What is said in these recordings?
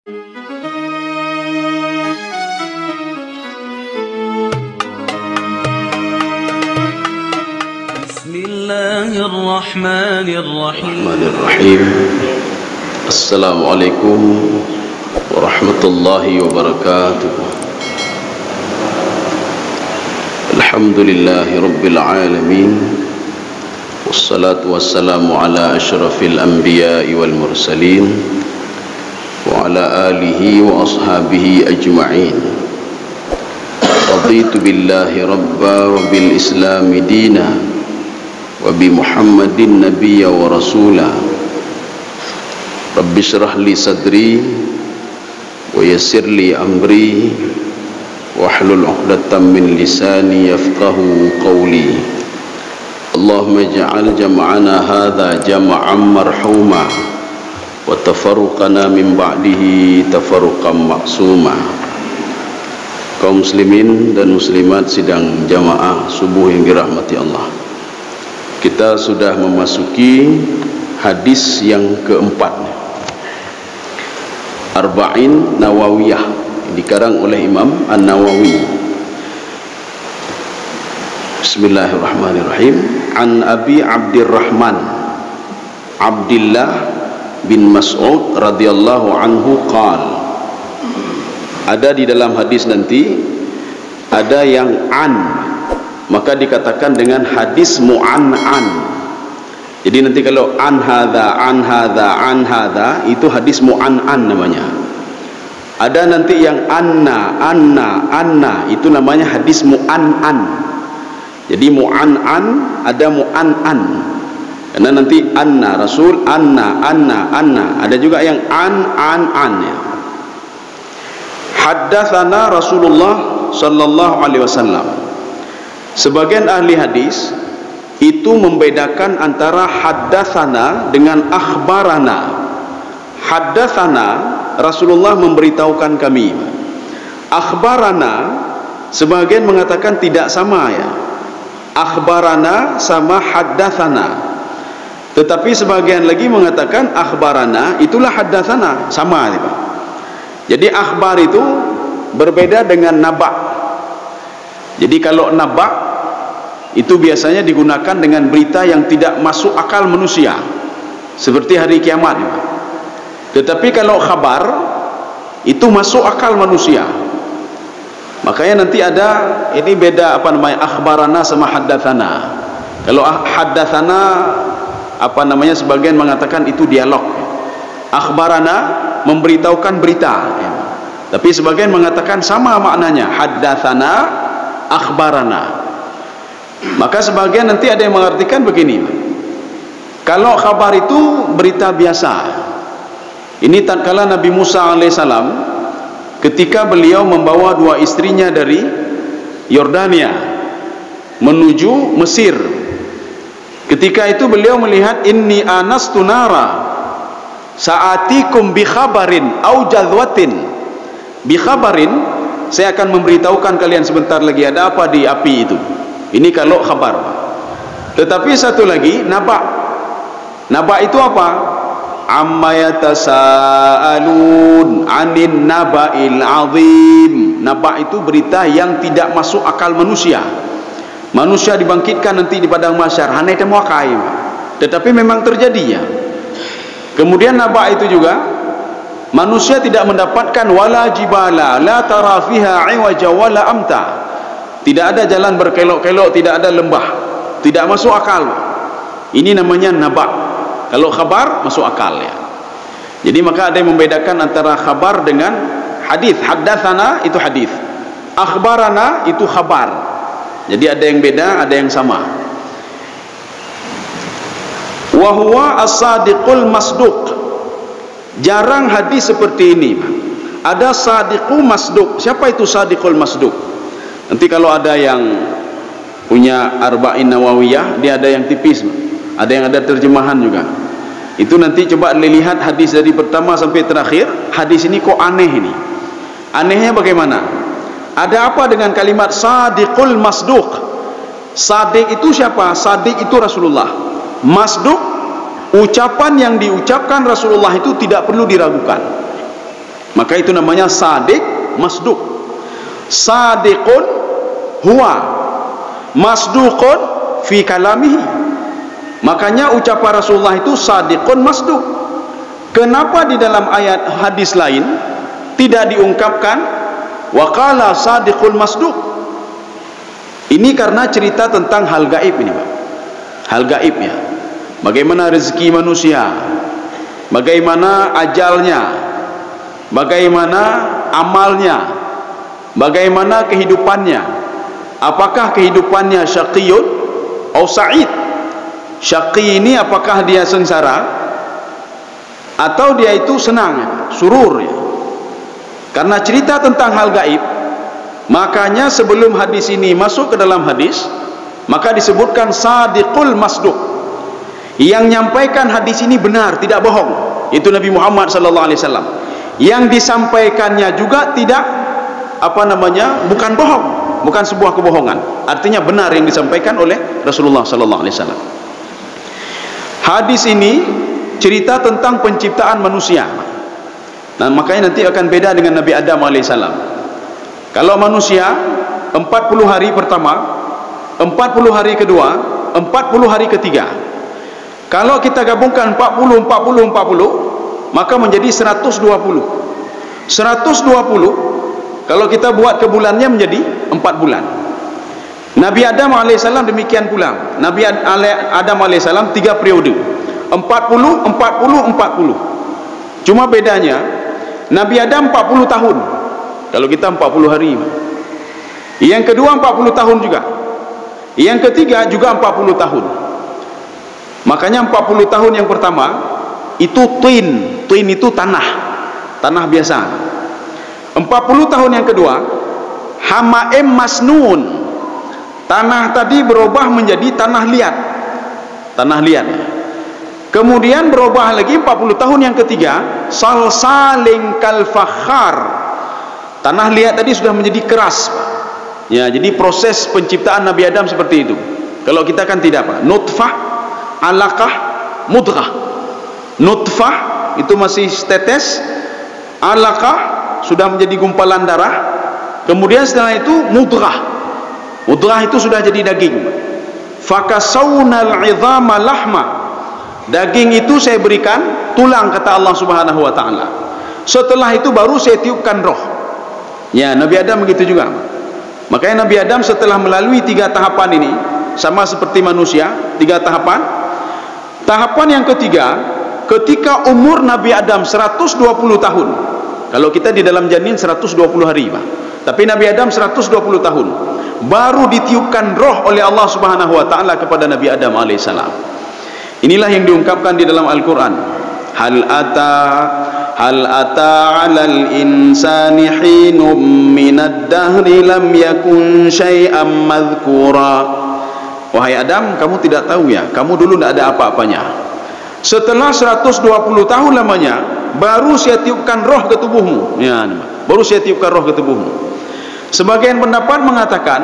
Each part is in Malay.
Bismillahirrahmanirrahim. Assalamualaikum warahmatullahi wabarakatuh. Alhamdulillahi rabbil alamin. Wassalatu wassalamu ala asyrafil anbiya'i wal mursalin wa ala alihi wa ashabihi ajma'in. Raditu billahi rabba wa bil islami dina wa bi Muhammadin nabiyya wa rasula. Rabbi shrah li sadri wa yassir li amri wahlul 'uqdatam min lisani yafqahu qawli. Allahumma ij'al jam'ana hadha jam'an marhuma wa tafarruqana min ba'dihi tafarruqan ma'suma. Kaum muslimin dan muslimat sidang jamaah subuh yang dirahmati Allah, kita sudah memasuki hadis yang keempat, Arba'in Nawawiyah, dikarang oleh Imam An-Nawawi. Bismillahirrahmanirrahim. An Abi Abdurrahman Abdullah bin Mas'ud radhiyallahu anhu qala. Ada di dalam hadis nanti ada yang an, maka dikatakan dengan hadis mu'an'an. Jadi nanti kalau an hadha itu hadis mu'an'an namanya. Ada nanti yang anna itu namanya hadis mu'an'an. Jadi mu'an'an, ada mu'an'an. Karena nanti anna Rasul, anna. Ada juga yang an ya. Haddatsana Rasulullah sallallahu alaihi wasallam. Sebagian ahli hadis itu membedakan antara haddatsana dengan akhbarana. Haddatsana, Rasulullah memberitahukan kami. Akhbarana, sebagian mengatakan tidak sama ya. Akhbarana sama haddatsana. Tetapi sebagian lagi mengatakan akhbarana itulah haddatsana, sama gitu. Jadi akhbar itu berbeda dengan naba'. Jadi kalau naba' itu biasanya digunakan dengan berita yang tidak masuk akal manusia, seperti hari kiamat. Tetapi kalau khabar itu masuk akal manusia. Makanya nanti ada ini beda apa namanya, akhbarana sama haddatsana. Kalau haddatsana apa namanya, sebagian mengatakan itu dialog. Akhbarana memberitahukan berita ya. Tapi sebagian mengatakan sama maknanya, haddatsana akhbarana. Maka sebagian nanti ada yang mengartikan begini, kalau khabar itu berita biasa. Ini tatkala Nabi Musa alaihissalam ketika beliau membawa dua istrinya dari Yordania menuju Mesir. Ketika itu beliau melihat, inni anastu nara sa'atikum bi khabarin au jadwatin. Bi khabarin, saya akan memberitahukan kalian sebentar lagi ada apa di api itu. Ini kalau khabar. Tetapi satu lagi naba'. Naba' itu apa? Amma yatasaalun 'anin naba'il 'azim. Naba' itu berita yang tidak masuk akal manusia. Manusia dibangkitkan nanti di padang mahsyar, hanai temu akai. Tetapi memang terjadi ya. Kemudian naba' itu juga manusia tidak mendapatkan wala jibala la tara fiha 'iwaja wala amta. Tidak ada jalan berkelok-kelok, tidak ada lembah, tidak masuk akal. Ini namanya naba'. Kalau khabar masuk akal ya. Jadi maka ada yang membedakan antara khabar dengan hadis. Haddatsana itu hadis, akhbarana itu khabar. Jadi ada yang beda, ada yang sama. Wa huwa as-sadiqul masduq. Jarang hadis seperti ini. Ada sadiqul masduq. Siapa itu sadiqul masduq? Nanti kalau ada yang punya Arba'in Nawawiyah, dia ada yang tipis, ada yang ada terjemahan juga. Itu nanti coba lihat hadis dari pertama sampai terakhir. Hadis ini kok aneh ini. Anehnya bagaimana? Ada apa dengan kalimat sadiqul masduq? Sadiq itu siapa? Sadiq itu Rasulullah. Masduq, ucapan yang diucapkan Rasulullah itu tidak perlu diragukan. Maka itu namanya sadiq masduq. Sadiqun huwa masduqun fi kalamihi. Makanya ucapan Rasulullah itu sadiqun masduq. Kenapa di dalam ayat hadis lain tidak diungkapkan waqala sadiqul masduq? Ini karena cerita tentang hal gaib ini, Pak. Hal gaibnya. Bagaimana rezeki manusia, bagaimana ajalnya, bagaimana amalnya, bagaimana kehidupannya. Apakah kehidupannya syaqiyun atau sa'id? Syaqi ini apakah dia sengsara atau dia itu senang, surur ya? Karena cerita tentang hal gaib, makanya sebelum hadis ini masuk ke dalam hadis, maka disebutkan sadiqul masduq. Yang menyampaikan hadis ini benar, tidak bohong, itu Nabi Muhammad sallallahu alaihi wasallam. Yang disampaikannya juga tidak bukan bohong, bukan sebuah kebohongan. Artinya benar yang disampaikan oleh Rasulullah sallallahu alaihi wasallam. Hadis ini cerita tentang penciptaan manusia. Nah, makanya nanti akan beda dengan Nabi Adam alaihissalam. Kalau manusia 40 hari pertama, 40 hari kedua, 40 hari ketiga. Kalau kita gabungkan 40, 40, 40, maka menjadi 120. 120 kalau kita buat ke bulannya menjadi 4 bulan. Nabi Adam alaihissalam demikian pula. Nabi Adam alaihissalam 3 periode. 40, 40, 40. Cuma bedanya Nabi Adam 40 tahun. Kalau kita 40 hari. Yang kedua 40 tahun juga. Yang ketiga juga 40 tahun. Makanya 40 tahun yang pertama itu twin. Twin itu tanah. Tanah biasa. 40 tahun yang kedua hamaim masnun. Tanah tadi berubah menjadi tanah liat. Tanah liat. Kemudian berubah lagi 40 tahun yang ketiga salsaling kal fakhar. Tanah liat tadi sudah menjadi keras. Ya, jadi proses penciptaan Nabi Adam seperti itu. Kalau kita kan tidak, Pak. Nutfah, alaqah, mudghah. Nutfah itu masih tetes, alaqah sudah menjadi gumpalan darah. Kemudian setelah itu mudghah. Mudghah itu sudah jadi daging. Fakasawnal 'idhama lahma. Daging itu saya berikan tulang, kata Allah Subhanahu wa taala. Setelah itu baru saya tiupkan roh. Ya, Nabi Adam begitu juga. Makanya Nabi Adam setelah melalui 3 tahapan ini sama seperti manusia, 3 tahapan. Tahapan yang ketiga, ketika umur Nabi Adam 120 tahun. Kalau kita di dalam janin 120 hari, Pak. Tapi Nabi Adam 120 tahun. Baru ditiupkan roh oleh Allah Subhanahu wa taala kepada Nabi Adam alaihissalam. Inilah yang diungkapkan di dalam Al-Qur'an. Hal ata 'alal insani hinum minad dahri lam yakun syai'an madhkura. Wahai Adam, kamu tidak tahu ya, kamu dulu tidak ada apa-apanya. Setelah 120 tahun lamanya, baru saya tiupkan roh ke tubuhmu. Ya, baru saya tiupkan roh ke tubuhmu. Sebagian pendapat mengatakan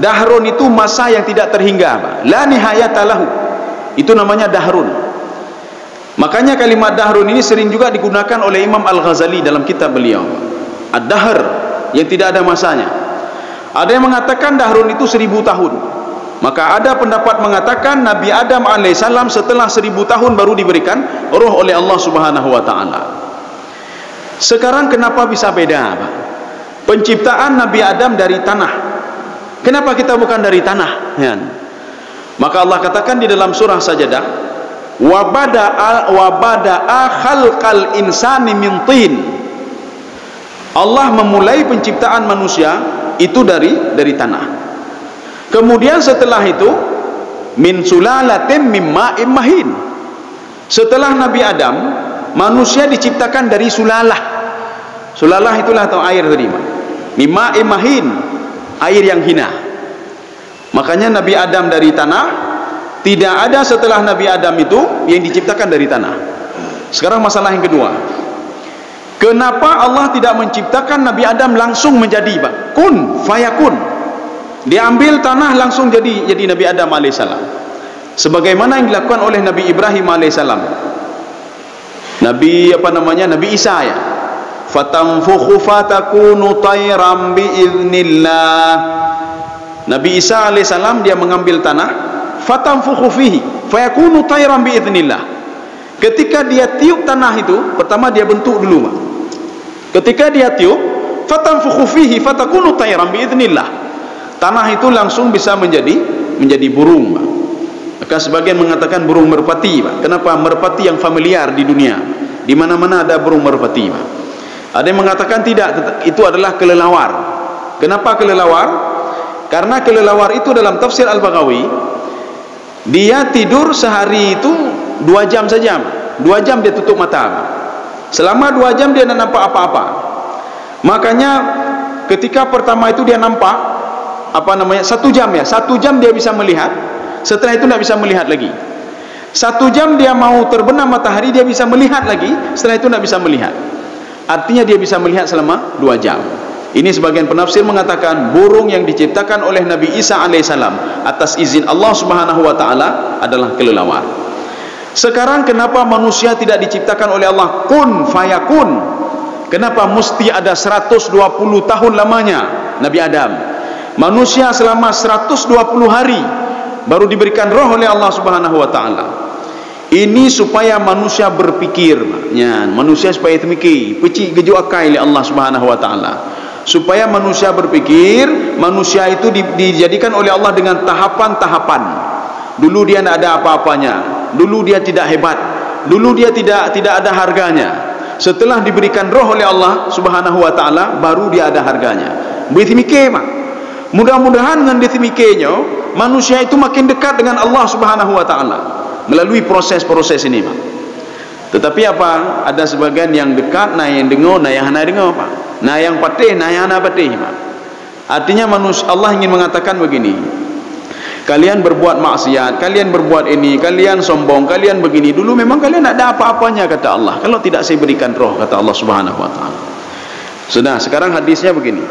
dahrun itu masa yang tidak terhingga, la nihayata lahu. Itu namanya dahrun. Makanya kalimat dahrun ini sering juga digunakan oleh Imam Al-Ghazali dalam kitab beliau, Ad-Dahr, yang tidak ada masanya. Ada yang mengatakan dahrun itu 1000 tahun. Maka ada pendapat mengatakan Nabi Adam alaihissalam setelah 1000 tahun baru diberikan roh oleh Allah Subhanahu wa taala. Sekarang kenapa bisa beda, Pak? Penciptaan Nabi Adam dari tanah. Kenapa kita bukan dari tanah? Ya. Maka Allah katakan di dalam surah Sajadah, wa bada'a khalqal insani min tin. Allah memulai penciptaan manusia itu dari tanah. Kemudian setelah itu min sulalatin mim ma'im mahin. Setelah Nabi Adam, manusia diciptakan dari sulalah. Sulalah itulah atau air tadi, mim ma'im mahin, air yang hina. Makanya Nabi Adam dari tanah, tidak ada setelah Nabi Adam itu yang diciptakan dari tanah. Sekarang masalah yang kedua, kenapa Allah tidak menciptakan Nabi Adam langsung menjadi, Pak? Kun fayakun. Diambil tanah langsung jadi Nabi Adam alaihissalam. Sebagaimana yang dilakukan oleh Nabi Ibrahim alaihissalam. Nabi Isa ya. fatanfukhu fatakunu tayran biiznillah. Nabi Isa alaihissalam dia mengambil tanah, fatanfukhu fihi fayakunu tayran biiznillah. Ketika dia tiup tanah itu, pertama dia bentuk dulu, Pak. Ketika dia tiup, fatanfukhu fihi fatakunu tayran biiznillah, tanah itu langsung bisa menjadi burung, Pak. Maka sebagian mengatakan burung merpati, Pak. Kenapa? Merpati yang familiar di dunia, di mana-mana ada burung merpati, Pak. Ada yang mengatakan tidak, itu adalah kelelawar. Kenapa kelelawar? Karena kelelawar itu dalam tafsir Al-Baghawi, dia tidur sehari itu 2 jam saja, 2 jam dia tutup mata. Selama 2 jam dia tidak nampak apa-apa. Makanya ketika pertama itu dia nampak 1 jam ya, 1 jam dia bisa melihat. Setelah itu tidak bisa melihat lagi. 1 jam dia mau terbenam matahari, dia bisa melihat lagi. Setelah itu tidak bisa melihat. Artinya dia bisa melihat selama 2 jam. Ini sebagian penafsir mengatakan burung yang diciptakan oleh Nabi Isa alaihissalam atas izin Allah subhanahu wa ta'ala adalah kelelawar. Sekarang kenapa manusia tidak diciptakan oleh Allah kun fayakun? Kenapa mesti ada 120 tahun lamanya Nabi Adam? Manusia selama 120 hari baru diberikan roh oleh Allah subhanahu wa ta'ala. Ini supaya manusia berpikir, ya, manusia supaya mikir, pecik geju akai oleh Allah subhanahu wa ta'ala. Supaya manusia berpikir, manusia itu dijadikan oleh Allah dengan tahapan-tahapan. Dulu dia tidak ada apa-apanya, dulu dia tidak hebat, dulu dia tidak ada harganya. Setelah diberikan roh oleh Allah subhanahu wa ta'ala, baru dia ada harganya. Begitu mikir, Mak. Mudah-mudahan dengan detimikenya manusia itu makin dekat dengan Allah subhanahu wa ta'ala melalui proses-proses ini, Pak. Tetapi apa? Ada sebagian yang dekat, nah yang dengar, nah yang hana dengar, Pak. Nah yang patih, nah yang hana patih, Pak. Artinya manusia, Allah ingin mengatakan begini, kalian berbuat maksiat, kalian berbuat ini, kalian sombong, kalian begini. Dulu memang kalian tak ada apa-apanya, kata Allah. Kalau tidak saya berikan roh, kata Allah subhanahu wa ta'ala. Sudah, sekarang hadisnya begini.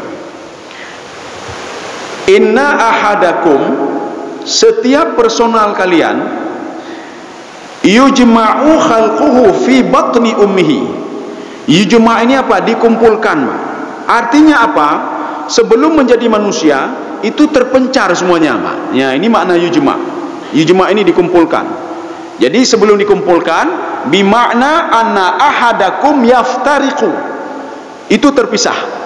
Inna ahadakum, setiap personal kalian, yujma'u khalquhu fi batni ummihi. Yujma' ini apa? Dikumpulkan. Artinya apa? Sebelum menjadi manusia itu terpencar semuanya, Pak. Ya, ini makna yujma'. Yujma' ini dikumpulkan. Jadi sebelum dikumpulkan, bimakna anna ahadakum yaftariqu. Itu terpisah.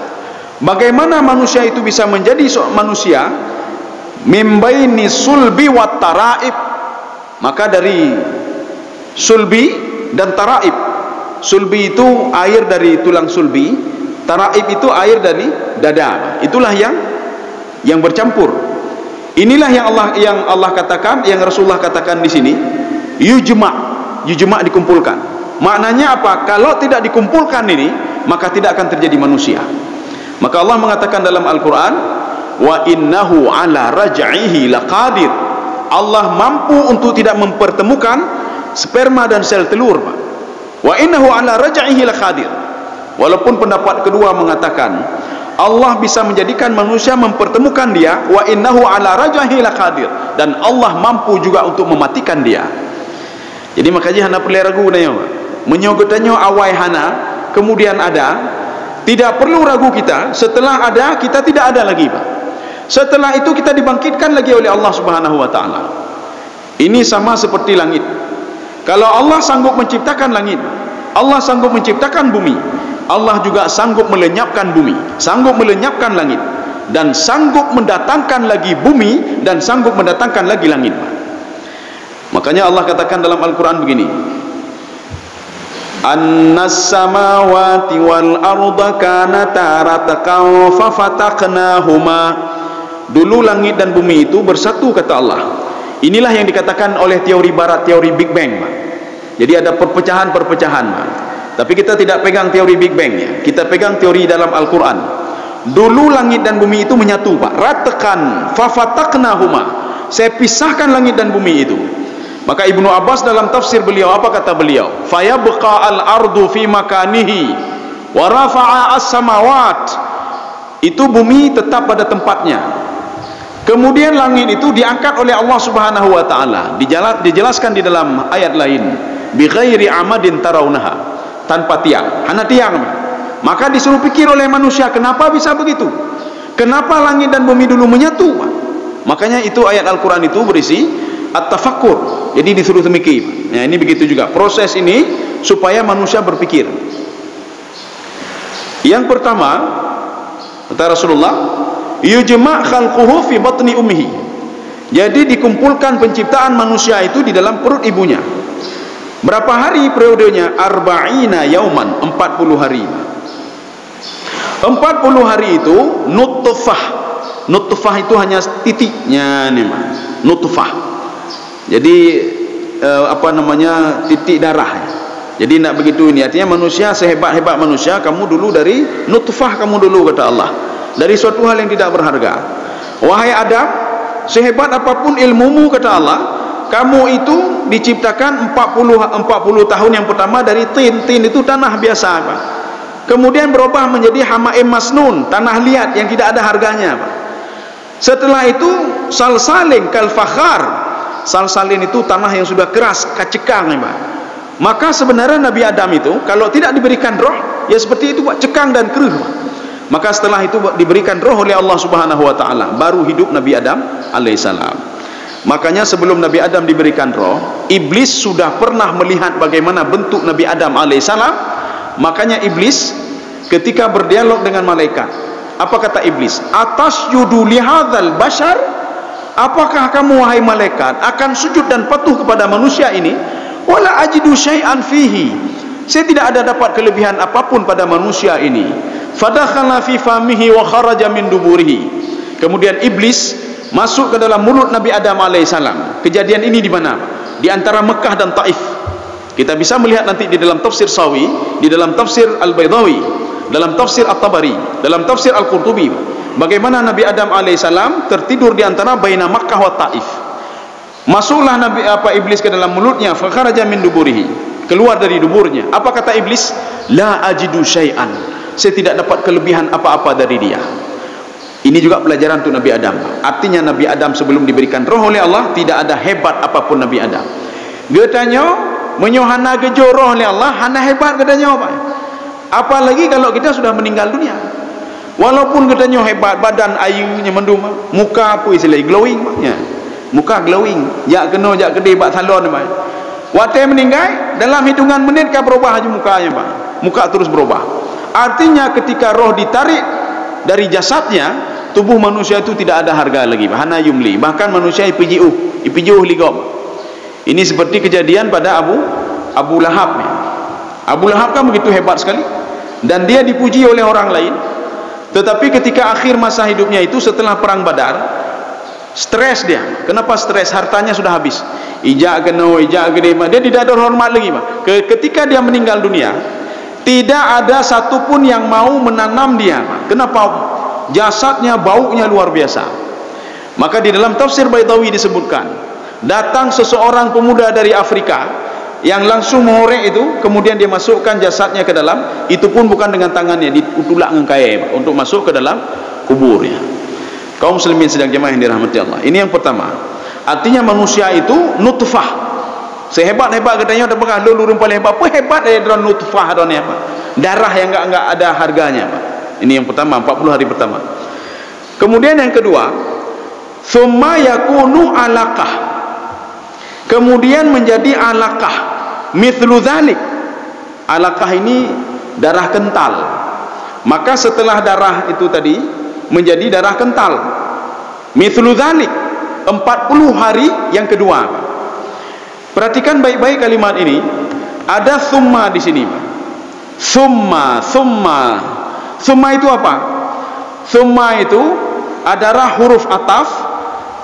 Bagaimana manusia itu bisa menjadi manusia? Mimbaini sulbi wat taraib. Maka dari sulbi dan taraib. Sulbi itu air dari tulang sulbi, taraib itu air dari dada. Itulah yang bercampur. Inilah yang Allah katakan, yang Rasulullah katakan di sini, yujma' dikumpulkan. Maknanya apa? Kalau tidak dikumpulkan ini, maka tidak akan terjadi manusia. Maka Allah mengatakan dalam Al-Quran, wa innahu ala raj'ihi laqadir. Allah mampu untuk tidak mempertemukan sperma dan sel telur, Pak. Wa innahu ala raj'ihi laqadir. Walaupun pendapat kedua mengatakan Allah bisa menjadikan manusia mempertemukan dia, wa innahu ala raj'ihi laqadir, dan Allah mampu juga untuk mematikan dia. Jadi makanya hana perlu ragu nanya, menyogotannya awai hana kemudian ada. Tidak perlu ragu kita, setelah ada, kita tidak ada lagi, Pak. Setelah itu kita dibangkitkan lagi oleh Allah subhanahu wa ta'ala. Ini sama seperti langit. Kalau Allah sanggup menciptakan langit, Allah sanggup menciptakan bumi, Allah juga sanggup melenyapkan bumi, sanggup melenyapkan langit, dan sanggup mendatangkan lagi bumi, dan sanggup mendatangkan lagi langit, Pak. Makanya Allah katakan dalam Al-Quran begini, annas samawati wal arda kanata ratqan fafataqnahuma. Dulu langit dan bumi itu bersatu, kata Allah. Inilah yang dikatakan oleh teori barat, teori Big Bang, Pak. Jadi ada perpecahan-perpecahan, Pak. Tapi kita tidak pegang teori Big Bang ya. Kita pegang teori dalam Al-Quran. Dulu langit dan bumi itu menyatu, Pak. Ratqan fafataqnahuma. Saya pisahkan langit dan bumi itu. Maka Ibnu Abbas dalam tafsir beliau, apa kata beliau? Fayabqa al-ardu fi makanihi wa rafa'a as-samawat. Itu bumi tetap pada tempatnya. Kemudian langit itu diangkat oleh Allah Subhanahu wa taala. Dijelaskan di dalam ayat lain, bi ghairi amadin tarawunaha, tanpa tiang. Hana tiang. Maka disuruh pikir oleh manusia, kenapa bisa begitu? Kenapa langit dan bumi dulu menyatu? Makanya itu ayat Al-Quran itu berisi at-tafakkur. Jadi disuruh memikir. Ya, ini begitu juga proses ini supaya manusia berpikir. Yang pertama, kata Rasulullah, yujma' khalquhu fi batni ummihi. Jadi dikumpulkan penciptaan manusia itu di dalam perut ibunya. Berapa hari periodenya? Arba'ina yauman, 40 hari. 40 hari itu nutfah. Nutfah itu hanya titiknya nih, nutfah. Jadi titik darah. Jadi nak begitu ini. Artinya manusia sehebat-hebat manusia, kamu dulu dari nutfah, kamu dulu, kata Allah. Dari suatu hal yang tidak berharga. Wahai Adam, sehebat apapun ilmumu, kata Allah, kamu itu diciptakan 40 tahun yang pertama dari tin. Tin itu tanah biasa, Pak. Kemudian berubah menjadi hamaim masnun, tanah liat yang tidak ada harganya, Pak. Setelah itu salsalin kal fakhar. Salsalin itu tanah yang sudah keras, kacekang, Pak. Maka sebenarnya Nabi Adam itu kalau tidak diberikan roh, ya seperti itu, Pak, cekang dan keruh. Maka setelah itu diberikan roh oleh Allah Subhanahu wa taala, baru hidup Nabi Adam alaihissalam. Makanya sebelum Nabi Adam diberikan roh, iblis sudah pernah melihat bagaimana bentuk Nabi Adam alaihissalam. Makanya iblis ketika berdialog dengan malaikat, apa kata iblis? Atasjudu lihadzal bashar? Apakah kamu, wahai malaikat, akan sujud dan patuh kepada manusia ini? Wala ajidu syai'an fihi. Saya tidak ada dapat kelebihan apapun pada manusia ini. Fadakhala fi famihi wa kharaja min duburihi. Kemudian iblis masuk ke dalam mulut Nabi Adam alaihissalam. Kejadian ini di mana? Di antara Mekah dan Taif. Kita bisa melihat nanti di dalam tafsir Sawi, di dalam tafsir Al-Baydawi, dalam tafsir At-Tabari, dalam tafsir Al-Qurtubi, bagaimana Nabi Adam alaihissalam tertidur di antara baina Makkah wa Taif. Masuklah iblis ke dalam mulutnya, fa kharaja min duburihi, keluar dari duburnya. Apa kata iblis? La ajidu syai'an. Saya tidak dapat kelebihan apa-apa dari dia. Ini juga pelajaran untuk Nabi Adam. Artinya Nabi Adam sebelum diberikan roh oleh Allah, tidak ada hebat apapun Nabi Adam. Getanya menyohana gejo roh oleh Allah, hana hebat katanya, Pak. Apalagi kalau kita sudah meninggal dunia. Walaupun katanya hebat, badan ayunya mendum, muka apa istilah glowing, maknya. Muka glowing, jak kena jak gede bak salon, Pak. Waktu meninggal, dalam hitungan menit kan berubah aja mukanya, Pak. Muka terus berubah. Artinya ketika roh ditarik dari jasadnya, tubuh manusia itu tidak ada harga lagi, Pak. Hana yumli. Bahkan manusia ipijuh ligom. Ini seperti kejadian pada Abu Lahab. Abu Lahab kan begitu hebat sekali, dan dia dipuji oleh orang lain. Tetapi ketika akhir masa hidupnya itu, setelah perang Badar, stres dia. Kenapa stres? Hartanya sudah habis. Ijak geno, ijak gede, dia tidak ada hormat lagi, Pak. Ketika dia meninggal dunia, tidak ada satupun yang mau menanam dia, Pak. Kenapa? Jasadnya, baunya luar biasa. Maka di dalam tafsir Baydawi disebutkan, datang seseorang pemuda dari Afrika yang langsung mengorek itu, kemudian dia masukkan jasadnya ke dalam, itu pun bukan dengan tangannya, ditulak dengan kain untuk masuk ke dalam kuburnya. Kaum muslimin sedang jemaah yang dirahmati Allah, ini yang pertama. Artinya manusia itu nutfah. Sehebat-hebat katanya ada bekas lulurun paling hebat, apa hebat dari dalam nutfah adanya, Pak. Darah yang enggak ada harganya, Pak. Ini yang pertama, 40 hari pertama. Kemudian yang kedua, summa yakunu alaqah. Kemudian menjadi alaqah, mithlu dzalik. Alaqah ini darah kental. Maka setelah darah itu tadi menjadi darah kental, mithlu dzalik, 40 hari yang kedua. Perhatikan baik-baik kalimat ini. Ada summa di sini, Pak. Summa itu apa? Summa itu adalah huruf ataf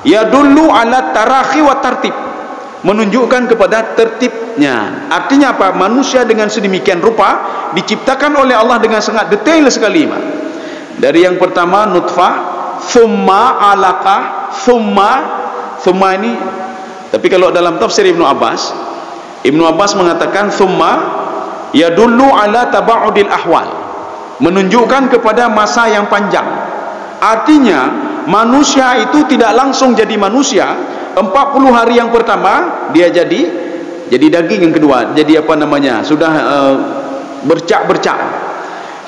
yadullu ala tarakhi wa tartib, menunjukkan kepada tertibnya. Artinya apa? Manusia dengan sedemikian rupa diciptakan oleh Allah dengan sangat detail sekali, Pak. Dari yang pertama nutfah, thumma alaqah, thumma ini. Tapi kalau dalam tafsir Ibnu Abbas mengatakan thumma yadullu ala taba'udil ahwal, menunjukkan kepada masa yang panjang. Artinya manusia itu tidak langsung jadi manusia. 40 hari yang pertama dia jadi daging, yang kedua jadi sudah bercak-bercak.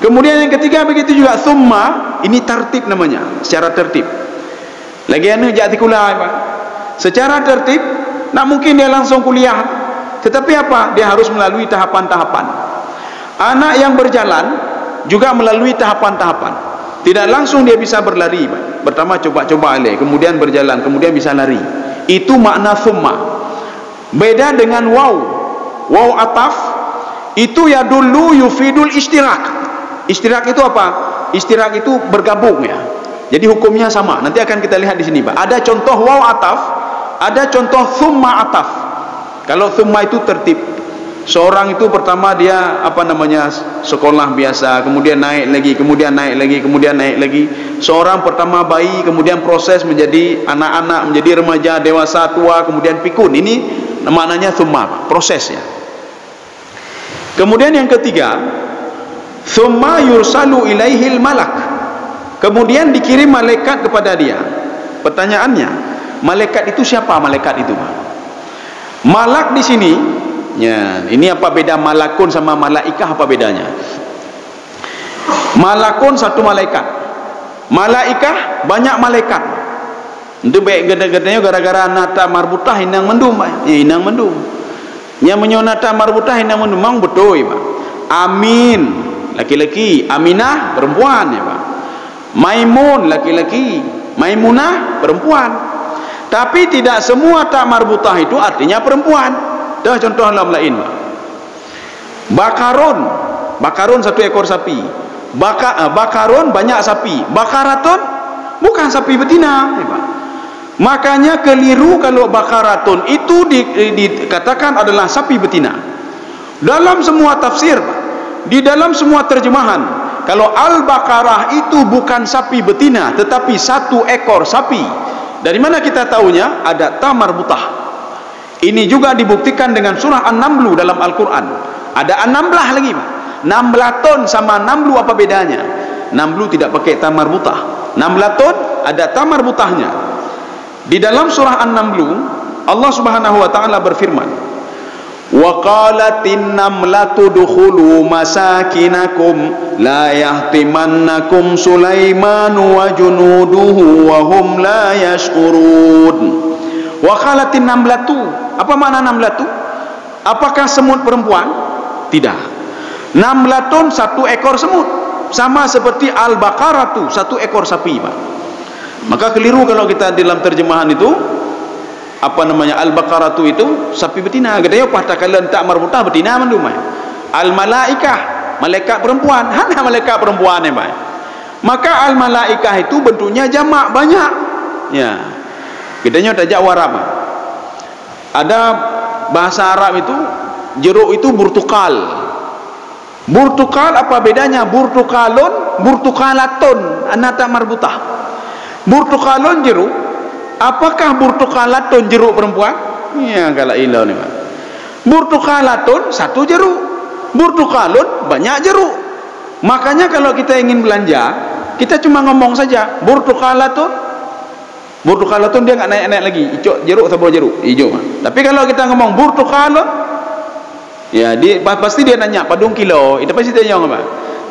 Kemudian yang ketiga begitu juga, thumma, ini tertib namanya, secara tertib. Lagi anu jati kuliah, Pak. Secara tertib, nak mungkin dia langsung kuliah. Tetapi apa? Dia harus melalui tahapan-tahapan. Anak yang berjalan juga melalui tahapan-tahapan. Tidak langsung dia bisa berlari, Pak. Pertama coba-coba kemudian berjalan, kemudian bisa lari. Itu makna thumma. Beda dengan waw. Waw ataf itu ya dulu yufidul istirak. Istirak itu apa? Istirak itu bergabung ya. Jadi hukumnya sama. Nanti akan kita lihat di sini, Pak. Ada contoh waw ataf, ada contoh thumma ataf. Kalau thumma itu tertib. Seorang itu pertama dia sekolah biasa, kemudian naik lagi, kemudian naik lagi, kemudian naik lagi. Seorang pertama bayi, kemudian proses menjadi anak-anak, menjadi remaja, dewasa, tua, kemudian pikun. Ini maknanya thumma, Pak. Prosesnya. Kemudian yang ketiga, thumma yursalu ilaihil malak. Kemudian dikirim malaikat kepada dia. Pertanyaannya, malaikat itu siapa malaikat itu, Pak? Malak di sini, ya, ini apa beda malakun sama malaikah, apa bedanya? Malakun satu malaikat. Malaikah banyak malaikat. Itu baik gede-gedenya gara-gara nata marbutah inang mendum, Pak. Ya, inang mendum. Yang menyonata marbutah inang mendum, memang betul, Pak. Amin laki-laki, Aminah perempuan ya, Pak. Maimun laki-laki, Maimunah perempuan. Tapi tidak semua tak marbutah itu artinya perempuan. Dah contoh lain, Pak. Bakarun satu ekor sapi. Bakarun banyak sapi. Bakaratun bukan sapi betina ya, Pak. Makanya keliru kalau bakaratun itu dikatakan adalah sapi betina. Dalam semua tafsir, Pak, di dalam semua terjemahan, kalau Al-Baqarah itu bukan sapi betina tetapi satu ekor sapi. Dari mana kita tahunya? Ada ta marbutah. Ini juga dibuktikan dengan surah An-Namlu dalam Al-Quran. Ada An-Namlah lagi, Pak. Namlatun sama Namlu apa bedanya? Namlu tidak pakai ta marbutah. Namlatun ada ta marbutahnya. Di dalam surah An-Namlu Allah Subhanahu wa taala berfirman, wa qalatin namlatu dukhulu masakinakum la yahtimannakum Sulaiman wa junuduhu wa hum la yash'urun. Wa qalatin namlatu, apa makna namlatu? Apakah semut perempuan? Tidak. Namlatun satu ekor semut, sama seperti Al-Baqarah satu ekor sapi, Pak. Maka keliru kalau kita dalam terjemahan itu Al-Baqarah itu sapi betina. Katanya patah kalian tak marbutah betina mandumai. Al-malaikah malaikat perempuan. Hanya malaikat perempuan ya, Pak. Maka al-malaikah itu bentuknya jamak banyak. Ya. Katanya tajak warab. Ada bahasa Arab itu jeruk itu burtukal. Burtukal apa bedanya? Burtukalun, burtukalatun, anata marbutah. Burtukalun jeruk. Apakah burtukalatun jeruk perempuan? Ya, kalau ilau ni, Pak. Burtukalatun satu jeruk, burtukalun banyak jeruk. Makanya kalau kita ingin belanja, kita cuma ngomong saja burtukalatun. Burtukalatun dia enggak naik-naik lagi. Hijau jeruk atau jeruk? Hijau. Tapi kalau kita ngomong burtukalun, ya pasti dia nanya padung kilo. Itu pasti dia jawab, Pak.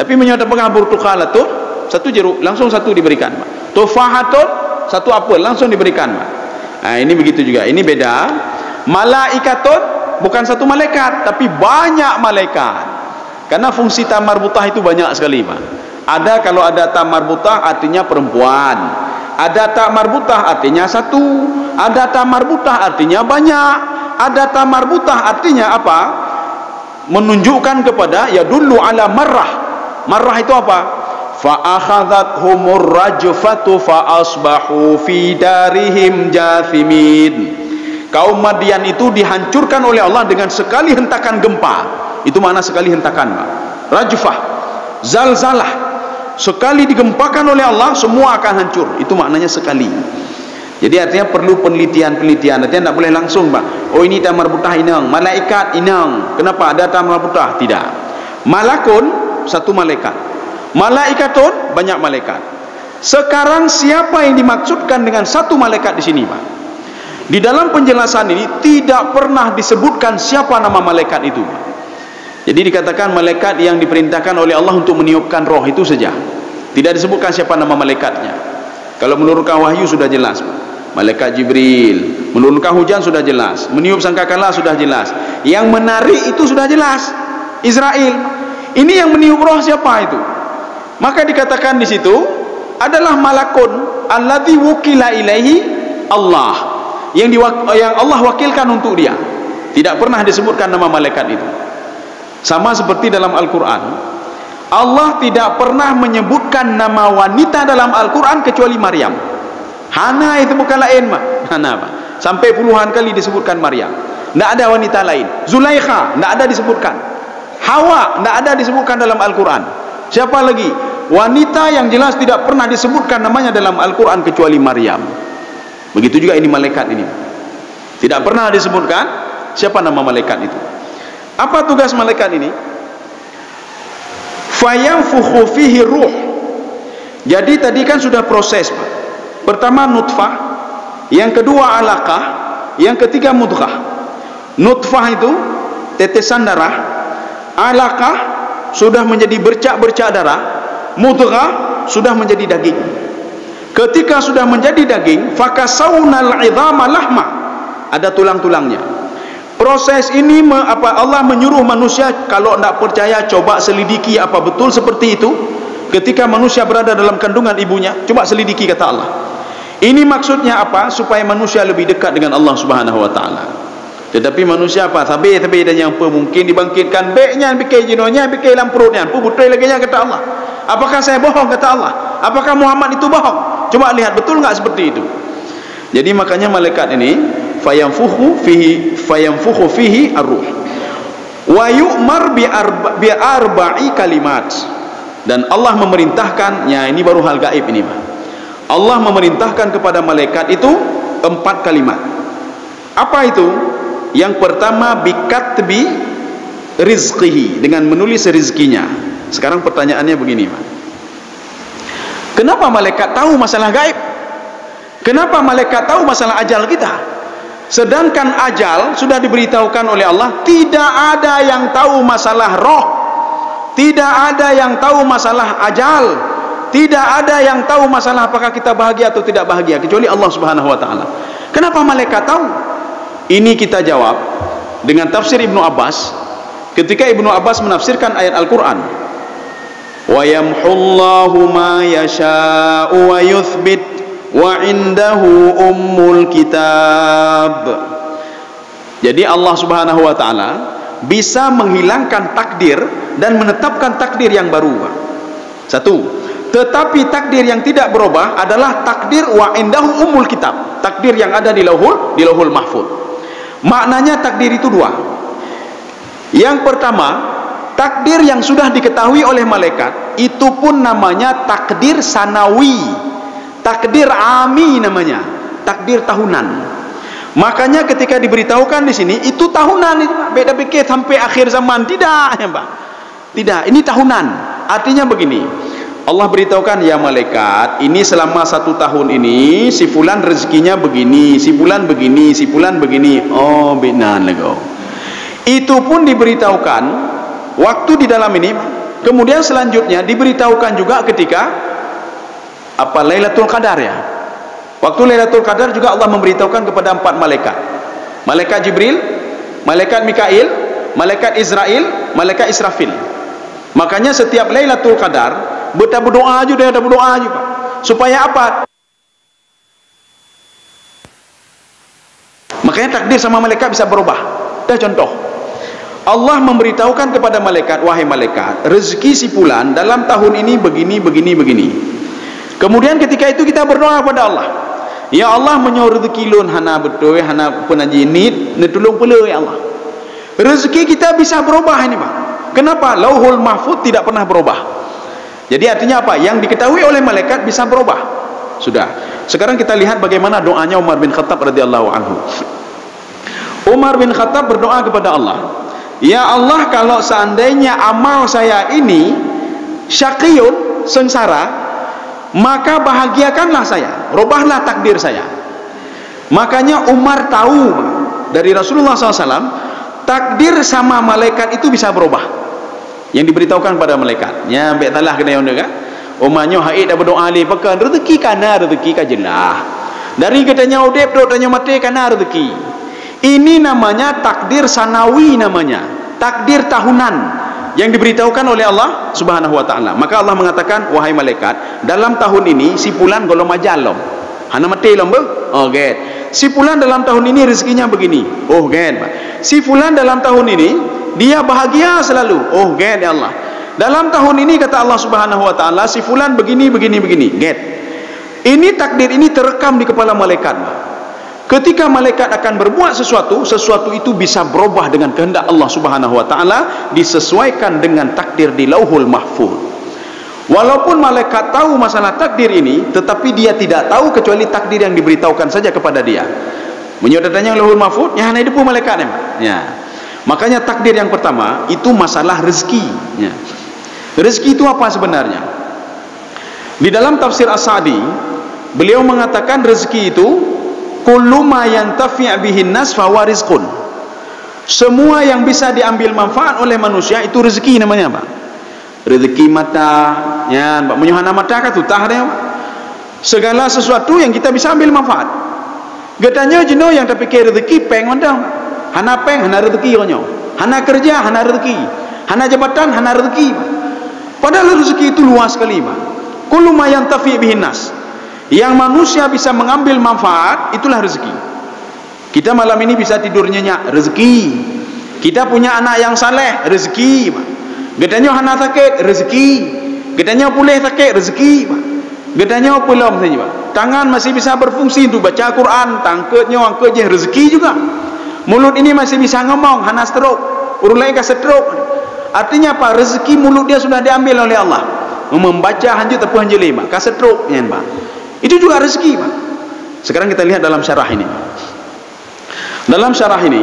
Tapi menyatakan apakah burtukalatun satu jeruk, langsung satu diberikan, Pak. Tufahatun satu apel langsung diberikan, Pak. Nah, ini begitu juga. Ini beda. Malaikatun bukan satu malaikat tapi banyak malaikat. Karena fungsi ta marbutah itu banyak sekali, Pak. Ada kalau ada ta marbutah artinya perempuan. Ada ta marbutah artinya satu. Ada ta marbutah artinya banyak. Ada ta marbutah artinya apa? Menunjukkan kepada ya dulu ala marrah. Marrah itu apa? fa'akhadhathumur rajfatu fa'asbahu fi darihim jathimin. Kaum Madian itu dihancurkan oleh Allah dengan sekali hentakan gempa. Itu makna sekali hentakan, Pak. Rajfah, zalzalah. Sekali digempakan oleh Allah semua akan hancur. Itu maknanya sekali. Jadi artinya perlu penelitian-penelitian. Artinya tidak boleh langsung, Pak. Oh, ini tamar butah inang, malaikat inang. Kenapa ada tamar butah? Tidak. Malakun satu malaikat. Malaikatun banyak malaikat. Sekarang siapa yang dimaksudkan dengan satu malaikat di sini, Pak? Di dalam penjelasan ini tidak pernah disebutkan siapa nama malaikat itu, Pak. Jadi dikatakan malaikat yang diperintahkan oleh Allah untuk meniupkan roh itu saja. Tidak disebutkan siapa nama malaikatnya. Kalau menurunkan wahyu sudah jelas, malaikat Jibril. Menurunkan hujan sudah jelas. Meniup sangkakala sudah jelas. Yang menarik itu sudah jelas, Israel. Ini yang meniup roh siapa itu? Maka dikatakan di situ adalah malakun alladzi wukila ilaihi Allah, yang Allah wakilkan untuk dia. Tidak pernah disebutkan nama malaikat itu. Sama seperti dalam Al-Quran, Allah tidak pernah menyebutkan nama wanita dalam Al-Quran kecuali Maryam. Hana itu bukan lain, Hana, sampai puluhan kali disebutkan Maryam. Tidak ada wanita lain. Zulaikha tidak ada disebutkan. Hawa tidak ada disebutkan dalam Al-Quran. Siapa lagi? Wanita yang jelas tidak pernah disebutkan namanya dalam Al-Quran kecuali Maryam. Begitu juga ini malaikat ini. Tidak pernah disebutkan siapa nama malaikat itu. Apa tugas malaikat ini? Fayanfukhu fihi ruh. Jadi tadi kan sudah proses, Pak. Pertama nutfah, yang kedua alaqah, yang ketiga mudghah. Nutfah itu tetesan darah, alaqah sudah menjadi bercak-bercak darah, mudghah sudah menjadi daging. Ketika sudah menjadi daging, fakasawnal 'idhama lahma, ada tulang-tulangnya. Proses ini Allah menyuruh manusia, kalau tidak percaya coba selidiki apa betul seperti itu. Ketika manusia berada dalam kandungan ibunya, coba selidiki, kata Allah. Ini maksudnya apa? Supaya manusia lebih dekat dengan Allah Subhanahu wa taala. Tetapi manusia apa? Sabi dan yang mungkin dibangkitkan beknya, bikin jinonya, bikin dalam perutnya, betul lagi nya, kata Allah. Apakah saya bohong, kata Allah? Apakah Muhammad itu bohong? Coba lihat betul enggak seperti itu. Jadi makanya malaikat ini fayanfukhu fihi ar-ruh wa yu'mar bi arba'i kalimat, dan Allah memerintahkan, ya ini baru hal gaib ini, Pak. Allah memerintahkan kepada malaikat itu 4 kalimat. Apa itu? Yang pertama bikatbi rizqihi, dengan menulis rezekinya. Sekarang pertanyaannya begini, Pak. Kenapa malaikat tahu masalah gaib? Kenapa malaikat tahu masalah ajal kita? Sedangkan ajal sudah diberitahukan oleh Allah. Tidak ada yang tahu masalah roh, tidak ada yang tahu masalah ajal, tidak ada yang tahu masalah apakah kita bahagia atau tidak bahagia kecuali Allah Subhanahu wa taala. Kenapa malaikat tahu? Ini kita jawab dengan tafsir Ibnu Abbas. Ketika Ibnu Abbas menafsirkan ayat Al-Quran, wa yamhullahu ma yasha'u wa yuthbit wa indahu ummul kitab. Jadi Allah Subhanahu wa taala bisa menghilangkan takdir dan menetapkan takdir yang baru. Satu. Tetapi takdir yang tidak berubah adalah takdir wa indahu ummul kitab, takdir yang ada di lauhul mahfuz. Maknanya takdir itu dua. Yang pertama, takdir yang sudah diketahui oleh malaikat itu pun namanya takdir sanawi, takdir ami namanya, takdir tahunan. Makanya ketika diberitahukan di sini itu tahunan, beda pikir sampai akhir zaman, tidak ya Pak, tidak, ini tahunan. Artinya begini, Allah beritahukan, ya malaikat, ini selama 1 tahun ini si fulan rezekinya begini, si fulan begini, si fulan begini. Oh benar lego. Itu pun diberitahukan waktu di dalam ini. Kemudian selanjutnya diberitahukan juga ketika apa, Lailatul Qadar ya. Waktu Lailatul Qadar juga Allah memberitahukan kepada 4 malaikat. Malaikat Jibril, malaikat Mikail, malaikat Israel, malaikat Israfil. Makanya setiap Lailatul Qadar berdoa aja, dia ada berdoa aja Pak. Supaya apa? Makanya takdir sama malaikat bisa berubah. Dah contoh, Allah memberitahukan kepada malaikat, wahai malaikat, rezeki si fulan dalam tahun ini begini, begini, begini. Kemudian ketika itu kita berdoa kepada Allah, ya Allah, menyuruh rezeki lun hana betul, hana penaji nit, netulung pula ya Allah. Rezeki kita bisa berubah ini Pak. Kenapa? Lauhul mahfuz tidak pernah berubah. Jadi artinya apa? Yang diketahui oleh malaikat bisa berubah. Sudah. Sekarang kita lihat bagaimana doanya Umar bin Khattab radhiyallahu anhu. Umar bin Khattab berdoa kepada Allah, ya Allah, kalau seandainya amal saya ini syaqiyun, sengsara, maka bahagiakanlah saya, rubahlah takdir saya. Makanya Umar tahu dari Rasulullah SAW, takdir sama malaikat itu bisa berubah. yang diberitahukan pada malaikat. Ya, ambil talah kena yang kan. Umanyo haid dah berdoa ali pakan rezeki kana rezeki kajelah. Dari katanya udip dok tanya mati kana rezeki. Ini namanya takdir sanawi namanya. Takdir tahunan yang diberitahukan oleh Allah Subhanahu wa taala. Maka Allah mengatakan, wahai malaikat, dalam tahun ini si fulan golong majalom. Hana mati lom be? Oh, get. Si fulan dalam tahun ini rezekinya begini. Oh, get. Si fulan dalam tahun ini dia bahagia selalu. Oh, get ya Allah. Dalam tahun ini kata Allah Subhanahu wa taala si fulan begini begini begini. Get. Ini takdir ini terekam di kepala malaikat. Ketika malaikat akan berbuat sesuatu, sesuatu itu bisa berubah dengan kehendak Allah Subhanahu wa taala, disesuaikan dengan takdir di Lauhul Mahfuz. Walaupun malaikat tahu masalah takdir ini, tetapi dia tidak tahu kecuali takdir yang diberitahukan saja kepada dia. Menyodatanya Lauhul Mahfuz, ya hanya itu pun malaikat ya. Makanya takdir yang pertama itu masalah rezeki ya. Rezeki itu apa sebenarnya? Di dalam tafsir As-Sa'di, beliau mengatakan rezeki itu kullu ma yantafi' bihin nas fa huwa rizqun. Semua yang bisa diambil manfaat oleh manusia itu rezeki namanya, Pak. Rezeki mata, ya, Pak menyuhana mata kan tutah dia, Pak. Segala sesuatu yang kita bisa ambil manfaat. Gatanya jenuh yang terfikir rezeki peng mandang. Hana peng, hana rezeki konyo. Hana kerja, hana rezeki. Hana jabatan, hana rezeki, Pak. Padahal rezeki itu luas sekali, Pak. Kullu ma yantafi bihin nas. Yang manusia bisa mengambil manfaat itulah rezeki. Kita malam ini bisa tidur nyenyak, rezeki. Kita punya anak yang saleh, rezeki, Pak. Gedanya hana sakit, rezeki. Gedanya pulih sakit, rezeki, Pak. Gedanya pelom saja, Pak. Tangan masih bisa berfungsi untuk baca Quran, tangketnya angkat je rezeki juga. Mulut ini masih bisa ngomong, hana stroke. Urang lain ke stroke. Artinya apa? Rezeki mulut dia sudah diambil oleh Allah. Membaca hanjut tapi hanjut lima, ke stroke, ya, Pak. Itu juga rezeki, Pak. Sekarang kita lihat dalam syarah ini. Dalam syarah ini,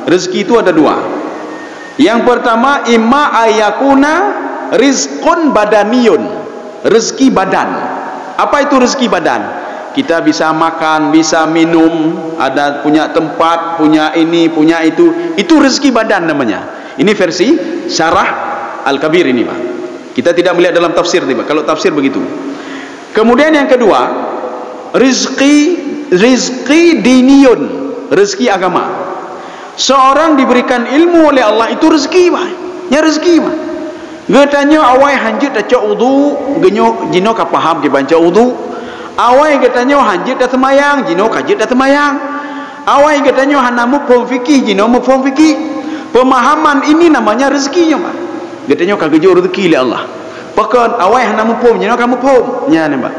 rezeki itu ada dua. Yang pertama, imma ayakuna rizqun badaniyun. Rezeki badan. Apa itu rezeki badan? Kita bisa makan, bisa minum, ada punya tempat, punya ini, punya itu. Itu rezeki badan namanya. Ini versi syarah Al-Kabir ini, Pak. Kita tidak melihat dalam tafsir, Pak. Kalau tafsir begitu. Kemudian yang kedua, rizki diniyun, rezeki agama. Seorang diberikan ilmu oleh Allah itu rezeki, Pak. Ya rezeki, Pak. Gatanya awai hanjit dah cak wudu, genyo jino ka paham ke banca wudu. Awai gatanya hanjit dah semayang, jino kajit dah semayang. Awai gatanya hana mufhum fikih, jino mufhum fikih. Pemahaman ini namanya rezekinya, Pak. Gatanya kagejo rezeki oleh Allah. Pakan awai hana mufhum, jino ka mufhum. Nya, Pak.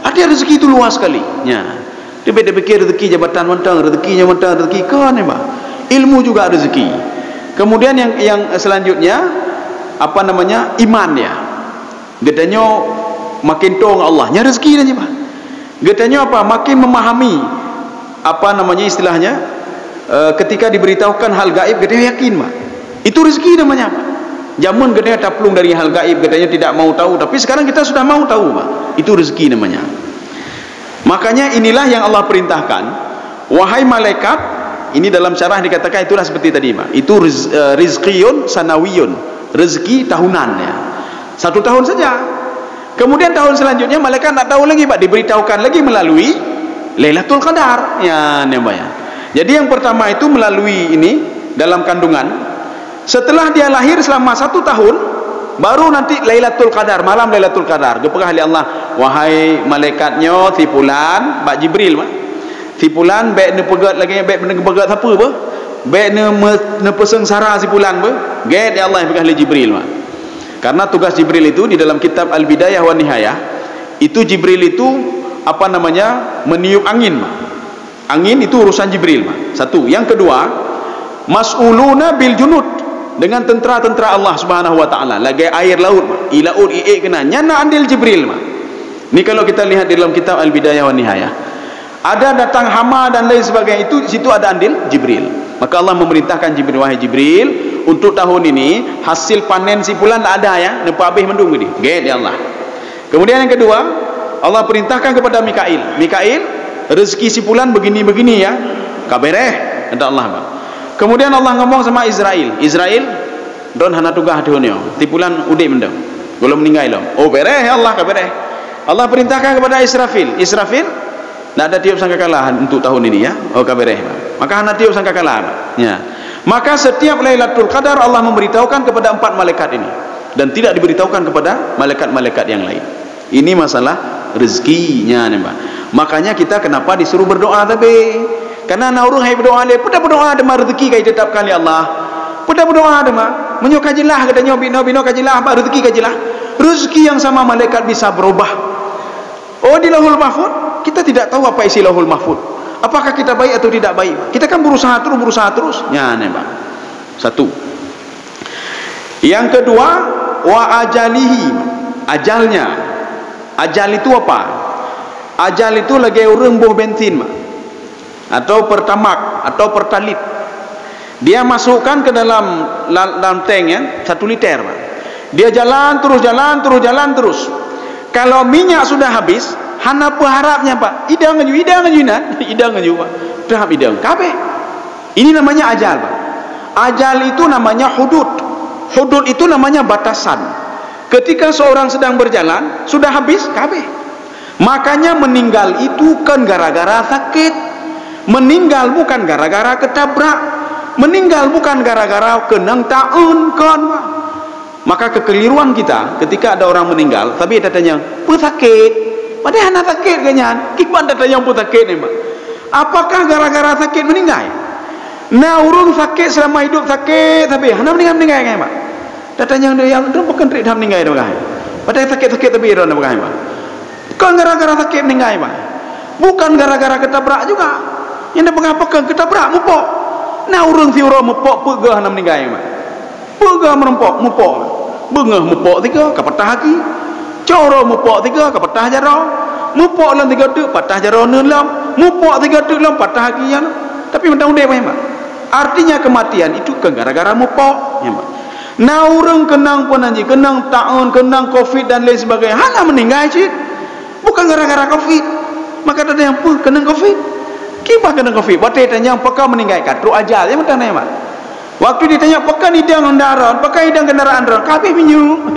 Ada rezeki itu luas sekali. Ya. Dia beda fikir rezeki jabatan mentang, rezekinya mentang, rezeki kan, Pak. Ilmu juga rezeki. Kemudian yang selanjutnya apa namanya? Iman ya. Gatanya makin tong Allah, nya rezeki aja, Pak. Gatanya apa? Makin memahami apa namanya istilahnya? Ketika diberitahukan hal gaib, gatanya yakin, Pak. Itu rezeki namanya, Pak. Jamun gatanya taplung dari hal gaib, gatanya tidak mau tahu, tapi sekarang kita sudah mau tahu, Pak. Itu rezeki namanya. Makanya inilah yang Allah perintahkan, wahai malaikat, ini dalam syarah dikatakan itulah seperti tadi, Pak. Itu rizqiyun sanawiyun, rezeki tahunan ya. 1 tahun saja. Kemudian tahun selanjutnya malaikat tak tahu lagi, Pak, diberitahukan lagi melalui Lailatul Qadar. Ya, namanya. Jadi yang pertama itu melalui ini dalam kandungan. Setelah dia lahir selama 1 tahun, baru nanti Lailatul Qadar, malam Lailatul Qadar. Gepegah oleh Allah, wahai malaikatnya si fulan, Pak Jibril, Pak. Si fulan baik ne pegat lagi, baik ne pegat apa, Pak? Baik ne pesengsara si fulan, Pak. Get ya Allah yang pegah oleh Jibril, Pak. Karena tugas Jibril itu di dalam kitab Al-Bidayah wa Nihayah, itu Jibril itu apa namanya? Meniup angin, Pak. Angin itu urusan Jibril, Pak. Satu. Yang kedua, mas'uluna bil junud, dengan tentera-tentera Allah Subhanahu wa taala, lagi air laut, Pak. Ilaut ie kena nyana andil Jibril, Pak. Ini kalau kita lihat di dalam kitab Al-Bidayah wa Nihayah, ada datang hama dan lain sebagainya, itu situ ada andil Jibril. Maka Allah memerintahkan Jibril, wahai Jibril, untuk tahun ini hasil panen si fulan tak ada ya, nempa habis mendung ni. Get ya Allah. Kemudian yang kedua, Allah perintahkan kepada Mikail, rezeki si fulan begini-begini ya. Kabereh kata Allah, Pak. Kemudian Allah ngomong sama Israel, don hana tugas dunia tipulan udik mendem belum meninggal lom oh bereh Allah ka bereh Allah perintahkan kepada Israfil nak ada tiup sangkakala untuk tahun ini ya oh ka bereh maka hana tiup sangkakala ya maka setiap Lailatul Qadar Allah memberitahukan kepada 4 malaikat ini dan tidak diberitahukan kepada malaikat-malaikat yang lain. Ini masalah rezekinya nih Pak. Makanya kita kenapa disuruh berdoa tapi karena orang hai berdoa le pada berdoa ada rezeki kai tetapkan oleh Allah. Pada berdoa ada mah menyokajilah katanya bino kajilah apa rezeki kajilah. Rezeki yang sama malaikat bisa berubah. Oh di Lauhul Mahfuz kita tidak tahu apa isi Lauhul Mahfuz. Apakah kita baik atau tidak baik? Kita kan berusaha terus. Ya nih Pak. Satu. Yang kedua wa ajalihi, ajalnya. Ajal itu apa? Ajal itu lagi orang buah bensin atau pertamak atau pertalit. Dia masukkan ke dalam tank ya, 1 liter. Dia jalan terus. Kalau minyak sudah habis, hana berharapnya Pak. Idang Pak. Tahap idang. Kabeh. Ini namanya ajal Pak. Ajal itu namanya hudud. Hudud itu namanya batasan. Ketika seorang sedang berjalan sudah habis kabeh. Makanya meninggal itu kan gara-gara sakit. Meninggal bukan gara-gara ketabrak. Meninggal bukan gara-gara kenang taun kan. Maka kekeliruan kita ketika ada orang meninggal tapi dia tanya, "Pu sakit?" Padahal anak sakit kayaknya. Gimana tanya pu sakit ni, Pak? Apakah gara-gara sakit meninggal? Nah, urung sakit selama hidup sakit tapi hana meninggal kan, Pak? Datanya yang dia bukan trik dah meninggal dah. Padahal sakit-sakit tapi dia dah bukan, Pak. Bukan gara-gara sakit meninggal, Pak. Bukan gara-gara ketabrak juga. Yang dia pengapakan ketabrak mupok. Nah, urung si urang mupok pegah hana meninggal, Pak. Pegah merempok mupok. Bengah mupok 3 kapatah lagi. Coro mupok 3 kapatah jaro. Mupok lan 3 tuk patah jaro neun lam. Mupok 3 tuk lam patah lagi ya. Tapi undang-undang Pak. Artinya kematian itu ke gara-gara mupok, ya, Pak. Nah, orang kenang pun anji, kenang taun, kenang Covid dan lain sebagainya. Hana meninggal cik. Bukan gara-gara Covid. Maka ada yang pun kenang Covid. Kibah kenang Covid. Waktu ditanya apakah meninggal katru ajal. Yang mana ya, Pak? Waktu ditanya apakah hidang kendaraan, apakah hidang kendaraan drone, kabeh minyak.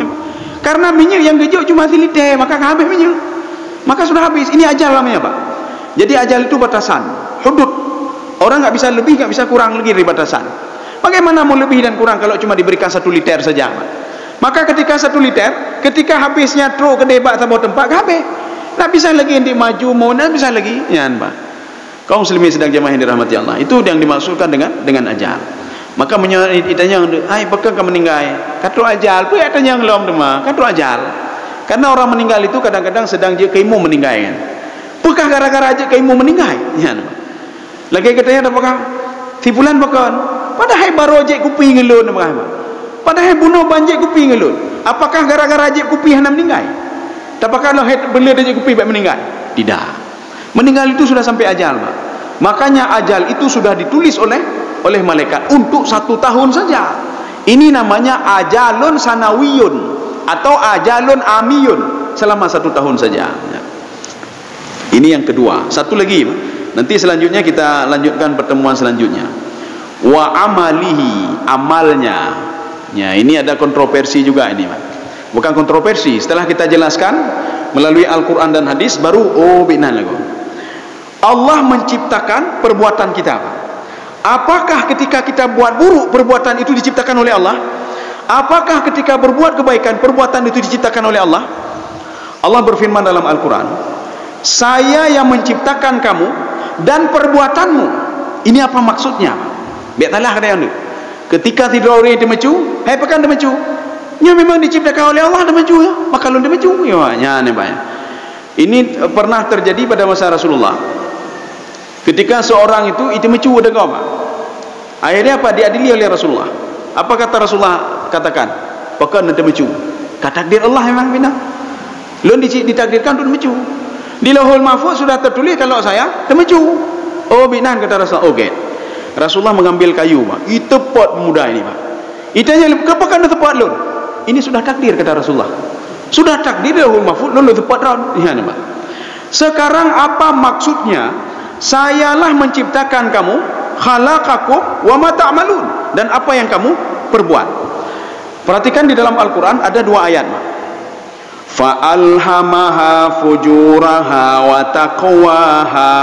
Karena minyak yang gejuk cuma silite, maka kabeh minyak. Maka sudah habis. Ini ajal namanya, Pak. Jadi ajal itu batasan, hudud. Orang enggak bisa lebih, enggak bisa kurang lagi dari batasan. Bagaimana mau lebih dan kurang kalau cuma diberikan 1 liter saja, Pak? Maka ketika 1 liter, ketika habisnya truk kedebak sama tempat kabeh. Tak bisa lagi nanti maju, mau nak bisa lagi. Ya, Pak. Kaum muslimin sedang jemaah yang dirahmati Allah. Itu yang dimaksudkan dengan ajal. Maka ditanya, "Hai, apakah kamu meninggal?" Kata ajal, pu tanya ngelom demah, kata ajal. Karena orang meninggal itu kadang-kadang sedang je keimu meninggal kan. Apakah gara-gara aja keimu meninggal? Ya. Lagi katanya apakah si bulan bakal padahal baru aja kupi ngelun apa? Padahal bunuh banjir kupi ngelun. Apakah gara-gara aja kupi hana meninggal? Apakah lo beli aja kupi baik meninggal? Tidak. Meninggal itu sudah sampai ajal, Pak. Makanya ajal itu sudah ditulis oleh malaikat untuk 1 tahun saja. Ini namanya ajalun sanawiyun atau ajalun amiyun selama 1 tahun saja. Ini yang kedua. Satu lagi, nanti selanjutnya kita lanjutkan pertemuan selanjutnya. Wa amalihi, amalnya. Ya, ini ada kontroversi juga ini, Pak. Bukan kontroversi, setelah kita jelaskan melalui Al-Quran dan hadis baru binan lagu. Allah menciptakan perbuatan kita, Pak. Apakah ketika kita buat buruk perbuatan itu diciptakan oleh Allah? Apakah ketika berbuat kebaikan perbuatan itu diciptakan oleh Allah? Allah berfirman dalam Al-Quran, "Saya yang menciptakan kamu dan perbuatanmu." Ini apa maksudnya? Biarlah kata yang itu. Ketika tidur orang itu mecu, hai pekan dia mecu. Nya memang diciptakan oleh Allah dia mecu ya. Maka lu dia mecu ya, nya banyak. Ini pernah terjadi pada masa Rasulullah. Ketika seorang itu mecu dengan apa? Akhirnya apa? Diadili oleh Rasulullah. Apa kata Rasulullah katakan? Pekan nanti mecu. Kata takdir Allah memang bina. Lu ditakdirkan untuk mecu. Di Lauhul Mahfuz sudah tertulis kalau saya mecu. Oh binan kata Rasulullah. Okey. Rasulullah mengambil kayu, Pak. Itu tepat muda ini, Pak. Itanya kepakan tepat lu. Ini sudah takdir kata Rasulullah. Sudah takdir Lauhul Mahfuz lu tepat ron. Ya, Pak. Sekarang apa maksudnya? Sayalah menciptakan kamu, khalaqakum wa ma ta'malun, dan apa yang kamu perbuat. Perhatikan di dalam Al-Quran ada 2 ayat. Fa'alhamaha fujuraha wa taqwaha.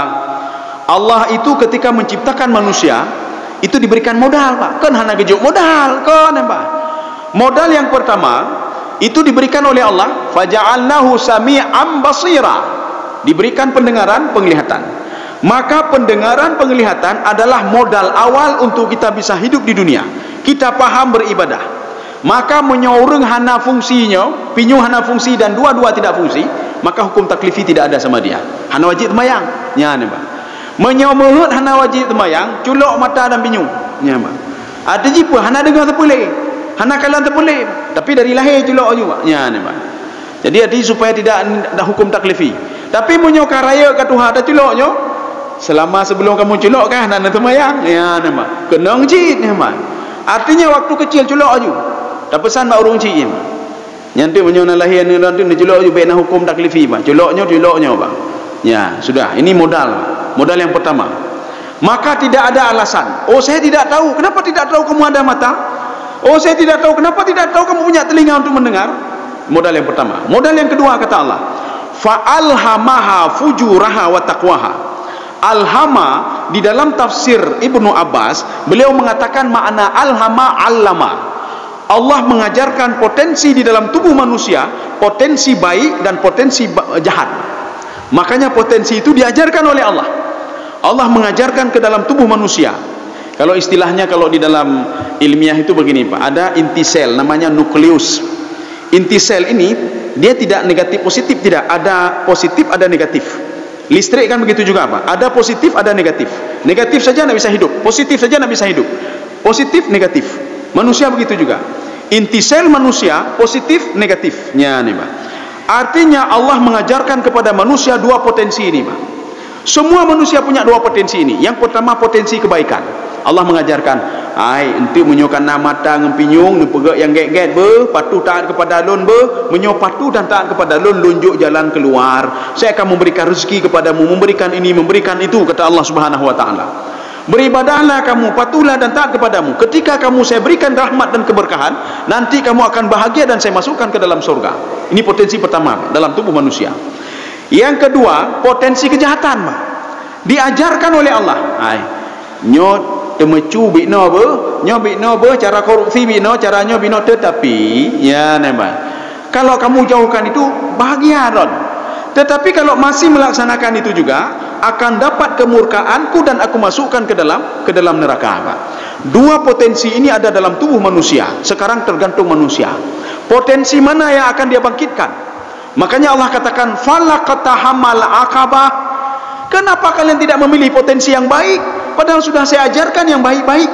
Allah itu ketika menciptakan manusia itu diberikan modal, Pak. Kan hana gejuk modal, kan, Pak. Modal yang pertama itu diberikan oleh Allah, faja'alnahu sami'an basira. Diberikan pendengaran, penglihatan. Maka pendengaran, penglihatan adalah modal awal untuk kita bisa hidup di dunia. Kita paham beribadah. Maka menyoreng hana fungsinya, pinyu hana fungsi dan dua-dua tidak fungsi, maka hukum taklifi tidak ada sama dia. Hana wajib temayang, nya ni, Pak. Menyomulut hana wajib temayang, culok mata dan pinyu, nya, Pak. Ada jipa hana dengar terpulih, hana kalan terpulih, tapi dari lahir culok juga, nya ni, Pak. Jadi supaya tidak ada hukum taklifi. Tapi menyokar raya ke Tuhan ada culoknya, selama sebelum kamu culok kan hana temayang, ya ni, Pak. Kena ngejit, nya, Pak. Artinya waktu kecil culok aja. Tak pesan mak urung cik. Nyantik menyona lahir ni nanti ni culok je bina hukum taklifi, Pak. Culoknya, Pak. Ya, sudah. Ini modal. Modal yang pertama. Maka tidak ada alasan. Oh, saya tidak tahu. Kenapa tidak tahu kamu ada mata? Oh, saya tidak tahu. Kenapa tidak tahu kamu punya telinga untuk mendengar? Modal yang pertama. Modal yang kedua kata Allah, fa'alhamaha fujuraha wa taqwaha. Alhama di dalam tafsir Ibnu Abbas, beliau mengatakan makna alhama allama. Allah mengajarkan potensi di dalam tubuh manusia, potensi baik dan potensi jahat. Makanya potensi itu diajarkan oleh Allah. Allah mengajarkan ke dalam tubuh manusia. Kalau istilahnya, kalau di dalam ilmiah itu begini, Pak, ada inti sel namanya nukleus. Inti sel ini dia tidak negatif positif, tidak ada positif ada negatif. Listrik kan begitu juga, Pak. Ada positif ada negatif. Negatif saja tidak bisa hidup, positif saja tidak bisa hidup. Positif negatif. Manusia begitu juga. Inti sel manusia positif negatifnya nih, Pak. Artinya Allah mengajarkan kepada manusia 2 potensi ini, Pak. Semua manusia punya 2 potensi ini. Yang pertama potensi kebaikan. Allah mengajarkan, ai enti menyokan mata ngempinyung ni pegak yang get-get be, patuh taat kepada lun be, menyo patuh dan taat kepada lun, lunjuk jalan keluar. Saya akan memberikan rezeki kepadamu, memberikan ini, memberikan itu, kata Allah Subhanahu wa taala. Beribadahlah kamu, patuhlah dan taat kepadamu. Ketika kamu saya berikan rahmat dan keberkahan, nanti kamu akan bahagia dan saya masukkan ke dalam surga. Ini potensi pertama dalam tubuh manusia. Yang kedua, potensi kejahatan, Pak. Diajarkan oleh Allah. Hai, nyot temecu bino be, nyo bino be, cara korupsi bino, caranya bino, tetapi ya nembak. Kalau kamu jauhkan itu bahagia, Ron. Tetapi kalau masih melaksanakan itu juga akan dapat kemurkaanku dan aku masukkan ke dalam neraka, Pak. 2 potensi ini ada dalam tubuh manusia. Sekarang tergantung manusia. Potensi mana yang akan dia bangkitkan? Makanya Allah katakan falaqatahamal aqabah. Kenapa kalian tidak memilih potensi yang baik? Padahal sudah saya ajarkan yang baik-baik.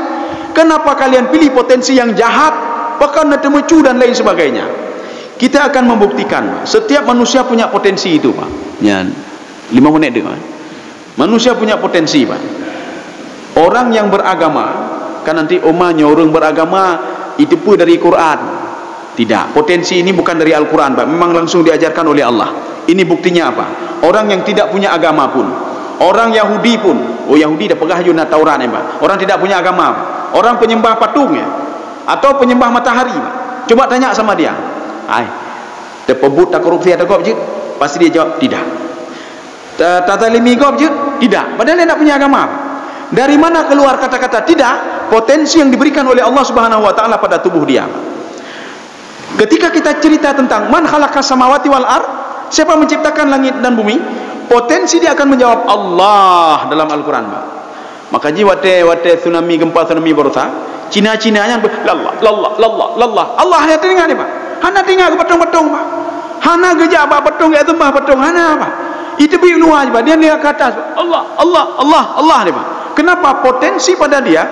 Kenapa kalian pilih potensi yang jahat, bahkan temecu dan lain sebagainya? Kita akan membuktikan, setiap manusia punya potensi itu, Pak. Ya, 5 menit deh, Pak. Manusia punya potensi, Pak. Orang yang beragama, kan nanti omanya orang beragama itu pun dari Quran. Tidak, potensi ini bukan dari Al-Quran, Pak. Memang langsung diajarkan oleh Allah. Ini buktinya apa? Orang yang tidak punya agama pun, orang Yahudi pun, oh Yahudi dah pegah Yunat Taurat, Pak. Orang tidak punya agama, orang penyembah patung ya, atau penyembah matahari, Pak. Coba tanya sama dia, ai, terpebut tak korupsi atau kop je? Pasti dia jawab tidak. Tata limi kop je? Tidak. Padahal dia tak punya agama. Dari mana keluar kata-kata tidak? Potensi yang diberikan oleh Allah Subhanahu wa taala pada tubuh dia. Ketika kita cerita tentang man khalaqas samawati wal ard, siapa menciptakan langit dan bumi? Potensi dia akan menjawab Allah dalam Al-Quran, Pak. Maka ji wate tsunami, gempa tsunami berota, Cina-Cinanya lallah. Allah ya dengar ni, Pak. Hana dengar ke betung-betung, Pak. Hana gejak Pak betung ya tembah betung hana, Pak. Itu bi luar je, Pak. Dia lihat ke atas, Allah ni, Pak. Kenapa? Potensi pada dia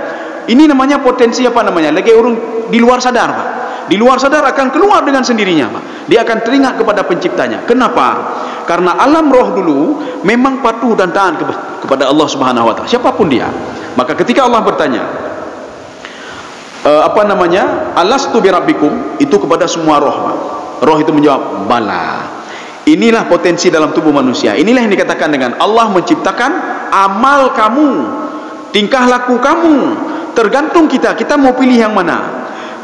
ini namanya potensi apa namanya? Lagi orang di luar sadar, Pak. Di luar sadar akan keluar dengan sendirinya, Pak. Dia akan teringat kepada penciptanya. Kenapa? Karena alam roh dulu memang patuh dan taat kepada Allah Subhanahu wa taala, siapapun dia. Maka ketika Allah bertanya, alastu birabbikum, itu kepada semua roh, Pak. Roh itu menjawab bala. Inilah potensi dalam tubuh manusia. Inilah yang dikatakan dengan Allah menciptakan amal kamu, tingkah laku kamu, tergantung kita mau pilih yang mana.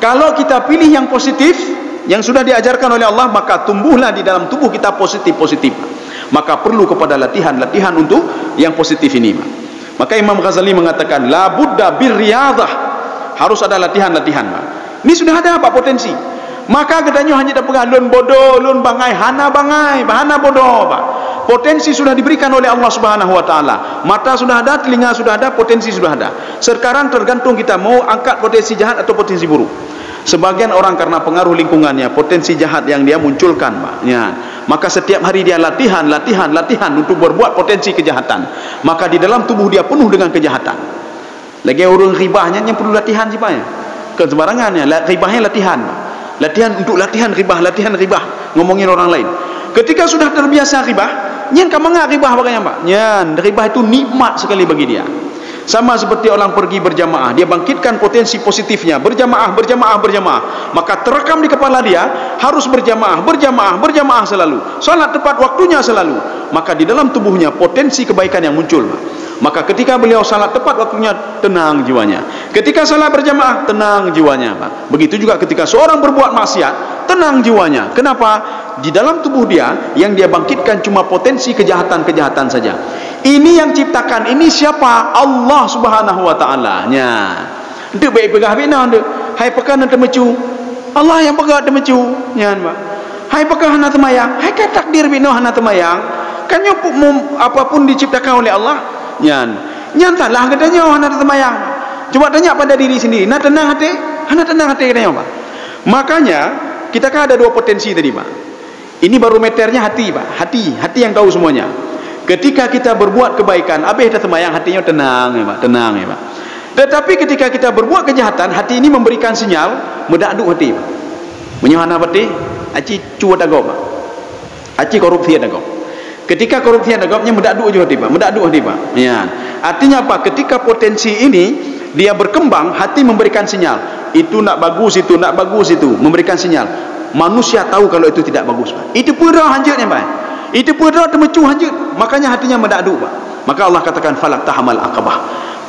Kalau kita pilih yang positif, yang sudah diajarkan oleh Allah, maka tumbuhlah di dalam tubuh kita positif-positif. Maka perlu kepada latihan untuk yang positif ini. Maka Imam Ghazali mengatakan, la budda birriyadah, harus ada latihan-latihan. Ini sudah ada apa potensi. Maka katanya hanya dah pegang lun bodoh, lun bangai, hana bangai, hana bodoh, Pak. Potensi sudah diberikan oleh Allah Subhanahu wa taala. Mata sudah ada, telinga sudah ada, potensi sudah ada. Sekarang tergantung kita mau angkat potensi jahat atau potensi buruk. Sebagian orang karena pengaruh lingkungannya, potensi jahat yang dia munculkan, Pak. Ya. Maka setiap hari dia latihan untuk berbuat potensi kejahatan. Maka di dalam tubuh dia penuh dengan kejahatan. Lagi orang ribahnya yang perlu latihan siapa ya? Kesembarangannya, ribahnya latihan. Latihan untuk latihan ribah, ngomongin orang lain. Ketika sudah terbiasa ribah, nyen kamanga ribah bagainya, Pak. Nyen ribah itu nikmat sekali bagi dia. Sama seperti orang pergi berjamaah, dia bangkitkan potensi positifnya, berjamaah. Maka terekam di kepala dia, harus berjamaah selalu. Salat tepat waktunya selalu. Maka di dalam tubuhnya potensi kebaikan yang muncul. Maka ketika beliau salat tepat waktunya, tenang jiwanya. Ketika salat berjamaah, tenang jiwanya, Pak. Begitu juga ketika seorang berbuat maksiat, tenang jiwanya. Kenapa? Di dalam tubuh dia, yang dia bangkitkan cuma potensi kejahatan-kejahatan saja. Ini yang ciptakan, ini siapa? Allah Subhanahu wa taala. Nya. Ndek baik pegah bina ndek. Hai pekan nan temecu. Allah yang pegah temecu. Nya, Pak. Hai pekah hana temayang. Hai ka takdir bina hana temayang. Kan apapun diciptakan oleh Allah. Nya. Nyantalah katanya hana temayang. Coba tanya pada diri sendiri. Nah tenang hati? Hana tenang hati katanya, Pak. Makanya kita kan ada dua potensi tadi, Pak. Ini barometernya hati, Pak. Hati yang tahu semuanya. Ketika kita berbuat kebaikan, habis dah temayang, hatinya tenang ya, Pak. Tenang ya, Pak. Tetapi ketika kita berbuat kejahatan, hati ini memberikan sinyal mendaduk hati, Pak. Menyuhana hati, aci cuat agak, Pak. Aci korupsi agak. Ketika korupsi agaknya mendaduk je hati, Pak. Mendaduk hati, Pak. Ya. Artinya apa? Ketika potensi ini dia berkembang, hati memberikan sinyal. Itu nak bagus, itu nak bagus, itu memberikan sinyal. Manusia tahu kalau itu tidak bagus, Pak. Itu pura hanjutnya, Pak. Itu pura temecu hanjut. Makanya hatinya mendaduk, Pak. Maka Allah katakan falak tahamal aqabah.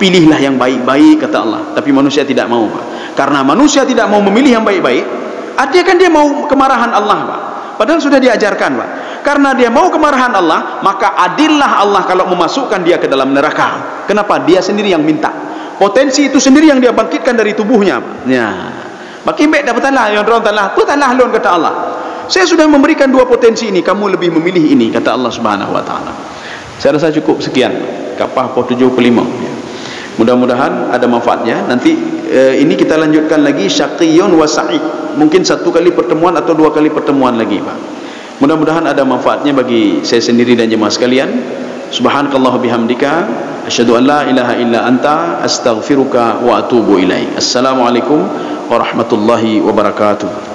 Pilihlah yang baik-baik, kata Allah. Tapi manusia tidak mau, Pak. Karena manusia tidak mau memilih yang baik-baik, artinya kan dia mau kemarahan Allah, Pak. Padahal sudah diajarkan, Pak. Karena dia mau kemarahan Allah, maka adillah Allah kalau memasukkan dia ke dalam neraka. Kenapa? Dia sendiri yang minta. Potensi itu sendiri yang dia bangkitkan dari tubuhnya, Pak. Ya. Baki baik dapatlah yang orang talah, putalah lon kata Allah. Saya sudah memberikan dua potensi ini, kamu lebih memilih ini, kata Allah Subhanahu wa taala. Saya rasa cukup sekian. Kapah 75. Ya. Mudah-mudahan ada manfaatnya. Nanti ini kita lanjutkan lagi syaqiyun wa sa'id. Mungkin satu kali pertemuan atau dua kali pertemuan lagi, Pak. Mudah-mudahan ada manfaatnya bagi saya sendiri dan jemaah sekalian. Subhanakallah bihamdika asyhadu an la ilaha illa anta astaghfiruka wa atubu ilaik. Assalamualaikum warahmatullahi wabarakatuh.